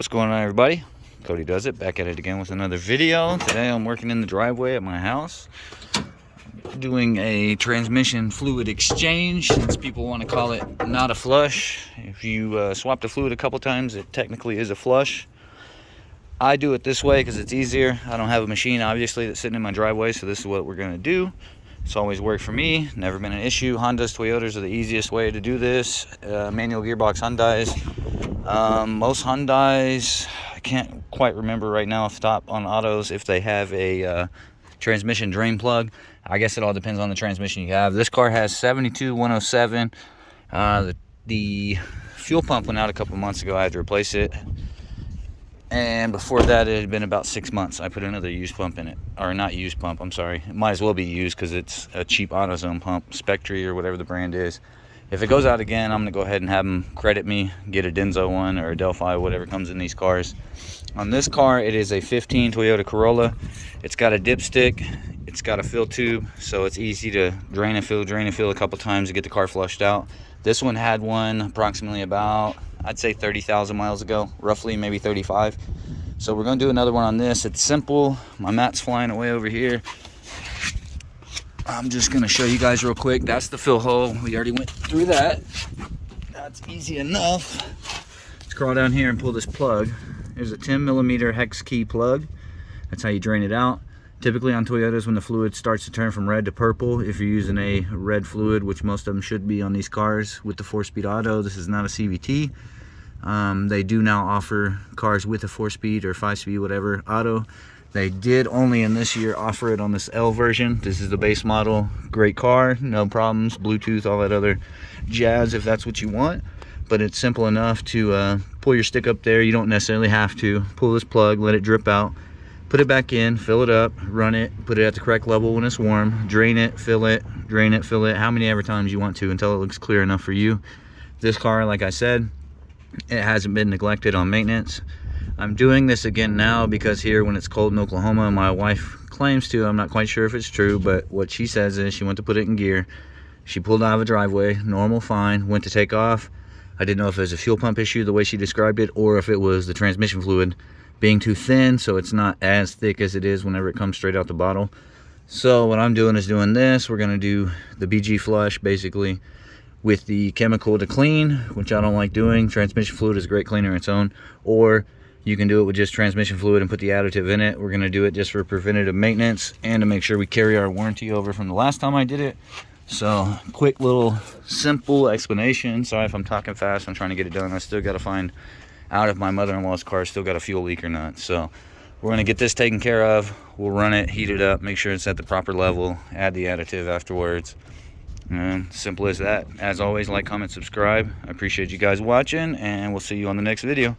What's going on, everybody? Cody Does It, back at it again with another video. Today I'm working in the driveway at my house doing a transmission fluid exchange, since people want to call it not a flush. If you swap the fluid a couple times, it technically is a flush. I do it this way because it's easier. I don't have a machine obviously that's sitting in my driveway, so this is what we're going to do. It's always worked for me, never been an issue. Hondas, Toyotas are the easiest way to do this. Manual gearbox Hyundais. Most Hyundais, I can't quite remember right now off the top on autos if they have a transmission drain plug. I guess it all depends on the transmission you have. This car has 72107. The fuel pump went out a couple months ago. I had to replace it. And before that, it had been about 6 months. I put another used pump in it. Or not used pump, I'm sorry. It might as well be used because it's a cheap AutoZone pump, Spectre or whatever the brand is. If it goes out again, I'm going to go ahead and have them credit me, get a Denso one or a Delphi, whatever comes in these cars. On this car, it is a 15 Toyota Corolla. It's got a dipstick. It's got a fill tube, so it's easy to drain and fill a couple times to get the car flushed out. This one had one approximately about, I'd say 30,000 miles ago, roughly, maybe 35. So we're going to do another one on this. It's simple. My mat's flying away over here. I'm just going to show you guys real quick. That's the fill hole. We already went through that. That's easy enough. Let's crawl down here and pull this plug. There's a 10mm hex key plug. That's how you drain it out. Typically on Toyotas, when the fluid starts to turn from red to purple, if you're using a red fluid, which most of them should be on these cars with the 4-speed auto, this is not a CVT. They do now offer cars with a 4-speed or 5-speed, whatever, auto. They did only in this year offer it on this L version. This is the base model. Great car, no problems, Bluetooth, all that other jazz if that's what you want. But it's simple enough to pull your stick up there. You don't necessarily have to. Pull this plug, let it drip out. Put it back in, fill it up, run it, put it at the correct level when it's warm, drain it, fill it, drain it, fill it, how many ever times you want to until it looks clear enough for you. This car, like I said, it hasn't been neglected on maintenance. I'm doing this again now because here when it's cold in Oklahoma, my wife claims to, I'm not quite sure if it's true, but what she says is she went to put it in gear. She pulled out of a driveway, normal, fine, went to take off. I didn't know if it was a fuel pump issue the way she described it, or if it was the transmission fluid being too thin, so it's not as thick as it is whenever it comes straight out the bottle. So what I'm doing is doing this. We're going to do the BG flush basically with the chemical to clean, which I don't like doing. Transmission fluid is a great cleaner on its own, or you can do it with just transmission fluid and put the additive in it. We're going to do it just for preventative maintenance and to make sure we carry our warranty over from the last time I did it. So quick little simple explanation. Sorry if I'm talking fast, I'm trying to get it done. I still got to find out if my mother-in-law's car still got a fuel leak or not. So we're going to get this taken care of. We'll run it, heat it up, make sure it's at the proper level, add the additive afterwards, and simple as that. As always, like, comment, subscribe. I appreciate you guys watching, and we'll see you on the next video.